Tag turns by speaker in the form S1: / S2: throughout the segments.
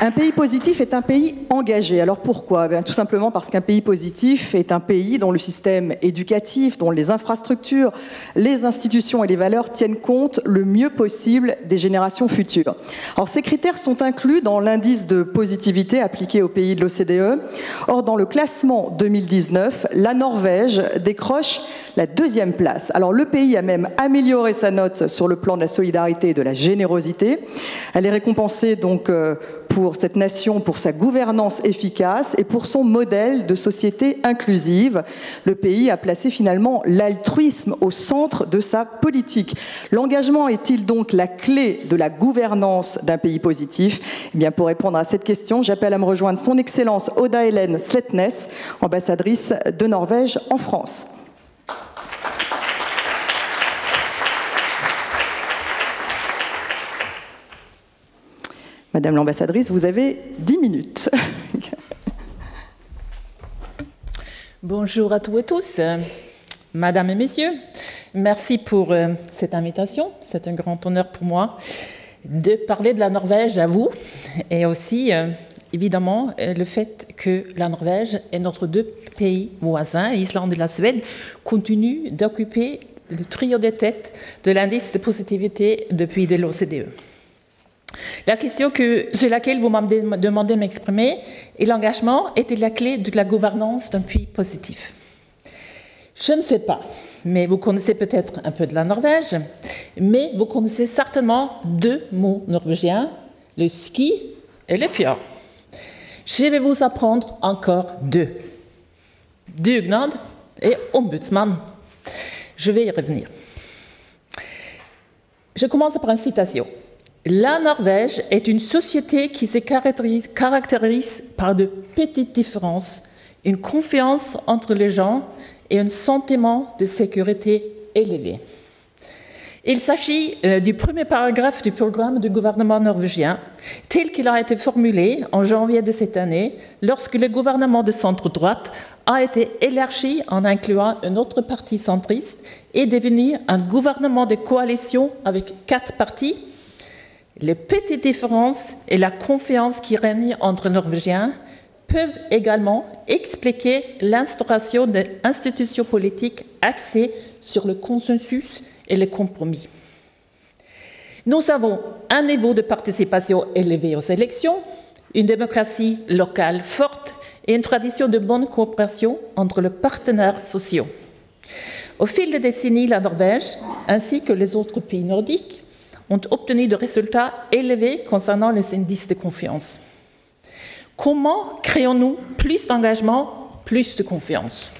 S1: Un pays positif est un pays engagé. Alors pourquoi? Tout simplement parce qu'un pays positif est un pays dont le système éducatif, dont les infrastructures, les institutions et les valeurs tiennent compte le mieux possible des générations futures. Alors ces critères sont inclus dans l'indice de positivité appliqué aux pays de l'OCDE. Or, dans le classement 2019, la Norvège décroche la 2e place. Alors le pays a même amélioré sa note sur le plan de la solidarité et de la générosité. Elle est récompensée donc pour cette nation, pour sa gouvernance efficace et pour son modèle de société inclusive. Le pays a placé finalement l'altruisme au centre de sa politique. L'engagement est-il donc la clé de la gouvernance d'un pays positif? Eh bien, pour répondre à cette question, j'appelle à me rejoindre son Excellence Oda Helen Sletnes, ambassadrice de Norvège en France. Madame l'ambassadrice, vous avez 10 minutes.
S2: Bonjour à tous et tous, Madame et Messieurs, merci pour cette invitation. C'est un grand honneur pour moi de parler de la Norvège à vous et aussi, évidemment, le fait que la Norvège et notre 2 pays voisins, Islande et la Suède, continuent d'occuper le trio de tête de l'indice de positivité depuis de l'OCDE. La question sur laquelle vous m'avez demandé de m'exprimer est l'engagement est-il la clé de la gouvernance d'un pays positif? Je ne sais pas, mais vous connaissez peut-être un peu de la Norvège, mais vous connaissez certainement 2 mots norvégiens, le ski et le fjord. Je vais vous apprendre encore 2. Dugnad et ombudsman. Je vais y revenir. Je commence par une citation. La Norvège est une société qui se caractérise par de petites différences, une confiance entre les gens et un sentiment de sécurité élevé. Il s'agit du premier paragraphe du programme du gouvernement norvégien, tel qu'il a été formulé en janvier de cette année, lorsque le gouvernement de centre-droite a été élargi en incluant un autre parti centriste et devenu un gouvernement de coalition avec 4 partis. Les petites différences et la confiance qui règne entre Norvégiens peuvent également expliquer l'instauration d'institutions politiques axées sur le consensus et le compromis. Nous avons un niveau de participation élevé aux élections, une démocratie locale forte et une tradition de bonne coopération entre les partenaires sociaux. Au fil des décennies, la Norvège, ainsi que les autres pays nordiques, ont obtenu des résultats élevés concernant les indices de confiance. Comment créons-nous plus d'engagement, plus de confiance?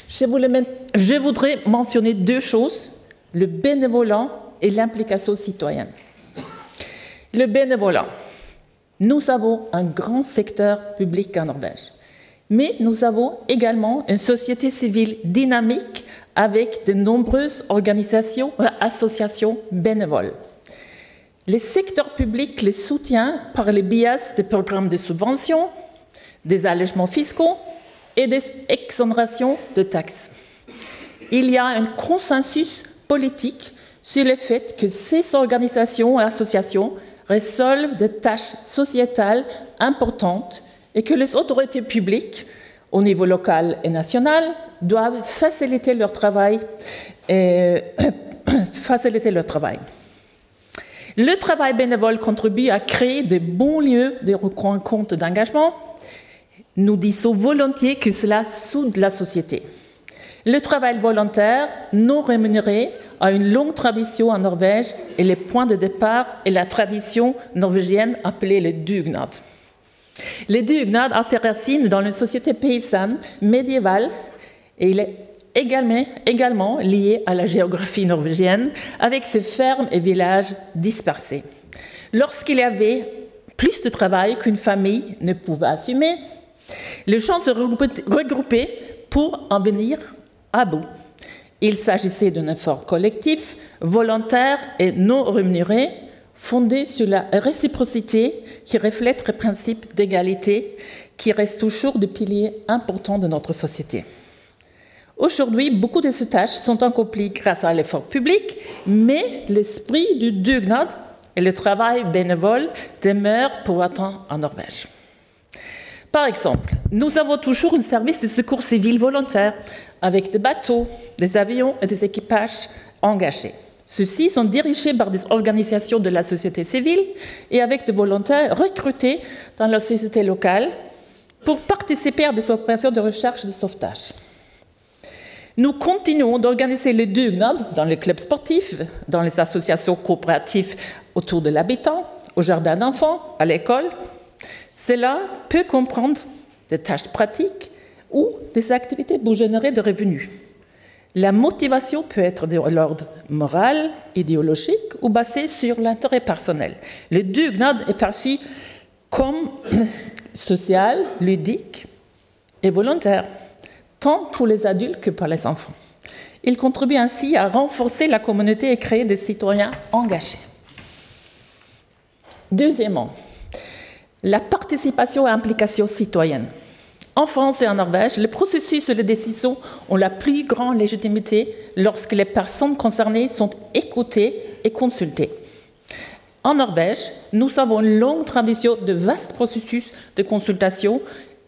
S2: Je voudrais mentionner 2 choses, le bénévolat et l'implication citoyenne. Le bénévolat. Nous avons un grand secteur public en Norvège, mais nous avons également une société civile dynamique avec de nombreuses organisations et associations bénévoles. Le secteur public les soutient par le biais des programmes de subventions, des allègements fiscaux et des exonérations de taxes. Il y a un consensus politique sur le fait que ces organisations et associations résolvent des tâches sociétales importantes et que les autorités publiques, au niveau local et national, doivent faciliter leur travail. Le travail bénévole contribue à créer de bons lieux de rencontre d'engagement. Nous disons volontiers que cela soude la société. Le travail volontaire non rémunéré a une longue tradition en Norvège et le point de départ est la tradition norvégienne appelée le dugnad. Le dugnad a ses racines dans une société paysanne médiévale et il est également lié à la géographie norvégienne avec ses fermes et villages dispersés. Lorsqu'il y avait plus de travail qu'une famille ne pouvait assumer, les gens se regroupaient pour en venir à bout. Il s'agissait d'un effort collectif, volontaire et non rémunéré, fondé sur la réciprocité qui reflète le principe d'égalité qui reste toujours des piliers importants de notre société. Aujourd'hui, beaucoup de ces tâches sont accomplies grâce à l'effort public, mais l'esprit du dugnad et le travail bénévole demeure pour autant en Norvège. Par exemple, nous avons toujours un service de secours civil volontaire avec des bateaux, des avions et des équipages engagés. Ceux-ci sont dirigés par des organisations de la société civile et avec des volontaires recrutés dans la société locale pour participer à des opérations de recherche et de sauvetage. Nous continuons d'organiser le dugnad dans les clubs sportifs, dans les associations coopératives autour de l'habitant, au jardin d'enfants, à l'école. Cela peut comprendre des tâches pratiques ou des activités pour générer des revenus. La motivation peut être de l'ordre moral, idéologique ou basée sur l'intérêt personnel. Le dugnad est perçu comme social, ludique et volontaire, tant pour les adultes que pour les enfants. Il contribue ainsi à renforcer la communauté et créer des citoyens engagés. Deuxièmement, la participation et implication citoyenne. En France et en Norvège, les processus et les décisions ont la plus grande légitimité lorsque les personnes concernées sont écoutées et consultées. En Norvège, nous avons une longue tradition de vastes processus de consultation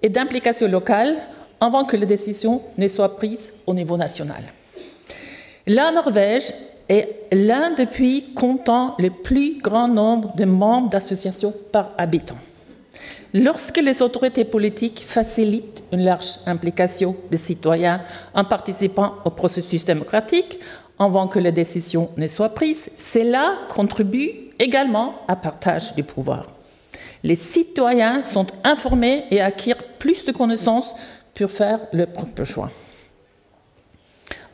S2: et d'implication locale avant que les décisions ne soient prises au niveau national. La Norvège est l'un des pays comptant le plus grand nombre de membres d'associations par habitant. Lorsque les autorités politiques facilitent une large implication des citoyens en participant au processus démocratique avant que les décisions ne soient prises, cela contribue également au partage du pouvoir. Les citoyens sont informés et acquièrent plus de connaissances pour faire leur propre choix.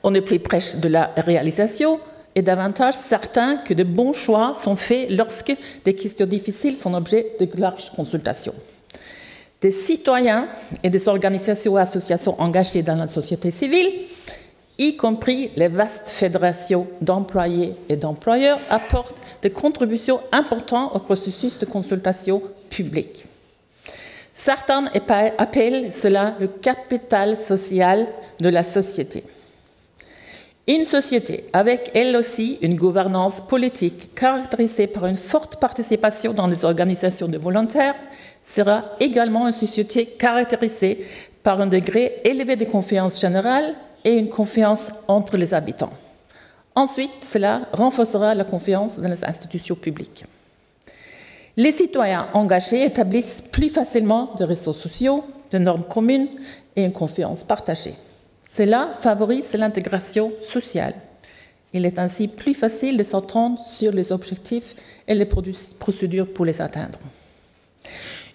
S2: On est plus proche de la réalisation et davantage certain que de bons choix sont faits lorsque des questions difficiles font l'objet de larges consultations. Des citoyens et des organisations et associations engagées dans la société civile, y compris les vastes fédérations d'employés et d'employeurs, apportent des contributions importantes au processus de consultation publique. Certains appellent cela le capital social de la société. Une société avec elle aussi une gouvernance politique caractérisée par une forte participation dans les organisations de volontaires sera également une société caractérisée par un degré élevé de confiance générale et une confiance entre les habitants. Ensuite, cela renforcera la confiance dans les institutions publiques. Les citoyens engagés établissent plus facilement des réseaux sociaux, des normes communes et une confiance partagée. Cela favorise l'intégration sociale. Il est ainsi plus facile de s'entendre sur les objectifs et les procédures pour les atteindre.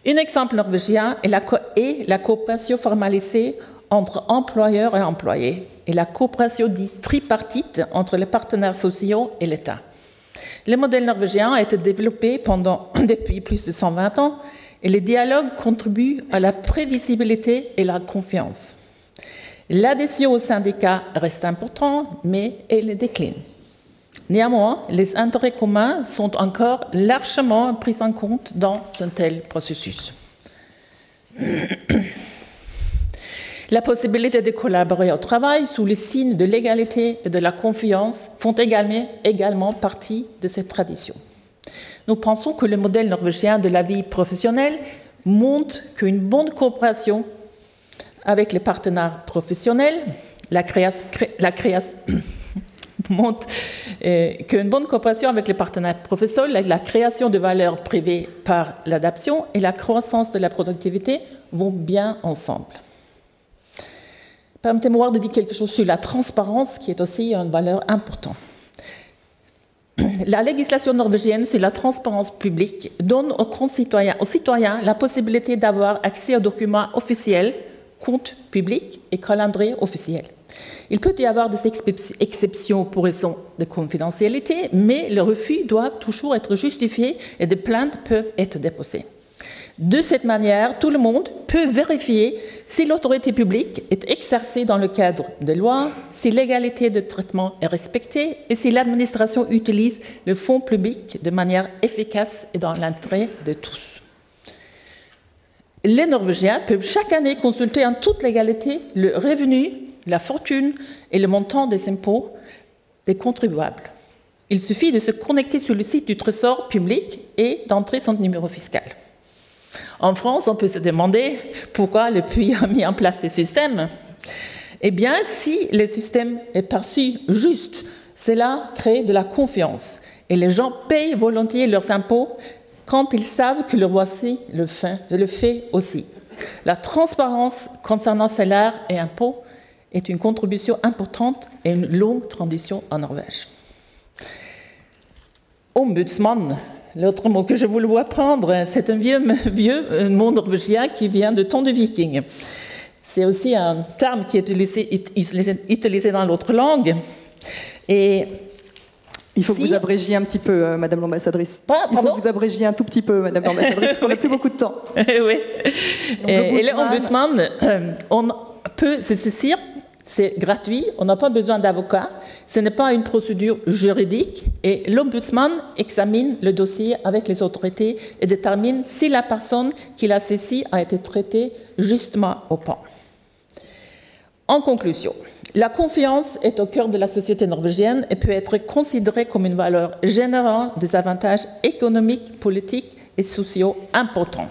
S2: Un exemple norvégien est la coopération formalisée entre employeurs et employés et la coopération dite tripartite entre les partenaires sociaux et l'État. Le modèle norvégien a été développé depuis plus de 120 ans et les dialogues contribuent à la prévisibilité et la confiance. L'adhésion aux syndicats reste importante, mais elle décline. Néanmoins, les intérêts communs sont encore largement pris en compte dans un tel processus. La possibilité de collaborer au travail sous le signe de l'égalité et de la confiance font également partie de cette tradition. Nous pensons que le modèle norvégien de la vie professionnelle montre qu'une bonne coopération avec les partenaires professionnels, montre qu'une bonne coopération avec les partenaires professionnels, la création de valeur privée par l'adaptation et la croissance de la productivité vont bien ensemble. Permettez-moi de dire quelque chose sur la transparence, qui est aussi une valeur importante. La législation norvégienne sur la transparence publique donne aux citoyens la possibilité d'avoir accès aux documents officiels, comptes publics et calendriers officiels. Il peut y avoir des exceptions pour raison de confidentialité, mais le refus doit toujours être justifié et des plaintes peuvent être déposées. De cette manière, tout le monde peut vérifier si l'autorité publique est exercée dans le cadre de lois, si l'égalité de traitement est respectée et si l'administration utilise le fonds public de manière efficace et dans l'intérêt de tous. Les Norvégiens peuvent chaque année consulter en toute légalité le revenu, la fortune et le montant des impôts des contribuables. Il suffit de se connecter sur le site du Trésor public et d'entrer son numéro fiscal. En France, on peut se demander pourquoi le PUI a mis en place ce système. Eh bien, si le système est perçu juste, cela crée de la confiance. Et les gens payent volontiers leurs impôts quand ils savent que le voici le fait aussi. La transparence concernant salaire et impôts est une contribution importante et une longue tradition en Norvège. Ombudsman, l'autre mot que je voulais vous apprendre, c'est un vieux mot norvégien qui vient de temps de Viking. C'est aussi un terme qui est utilisé dans l'autre langue. Et
S1: il faut que vous abrégiez un petit peu, Madame l'ambassadrice. Il faut que vous abrégiez un tout petit peu, Madame l'ambassadrice, parce qu'on n'a plus beaucoup de temps.
S2: Oui. Et l'ombudsman, on peut se saisir, c'est gratuit, on n'a pas besoin d'avocat, ce n'est pas une procédure juridique, et l'ombudsman examine le dossier avec les autorités et détermine si la personne qui l'a saisi a été traitée justement ou pas. En conclusion, la confiance est au cœur de la société norvégienne et peut être considérée comme une valeur générant des avantages économiques, politiques et sociaux importants.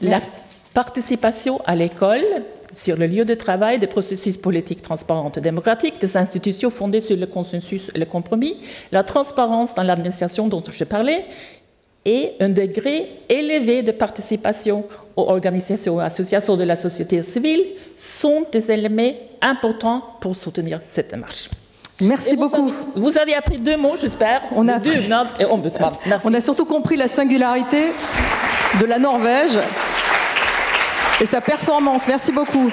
S2: La participation à l'école, sur le lieu de travail, des processus politiques transparents et démocratiques, des institutions fondées sur le consensus et le compromis, la transparence dans l'administration dont je parlais, et un degré élevé de participation aux organisations et associations de la société civile sont des éléments importants pour soutenir cette démarche.
S1: Merci beaucoup.
S2: Vous avez appris 2 mots, j'espère. On a et ombudsman. Merci.
S1: On a surtout compris la singularité de la Norvège et sa performance. Merci beaucoup.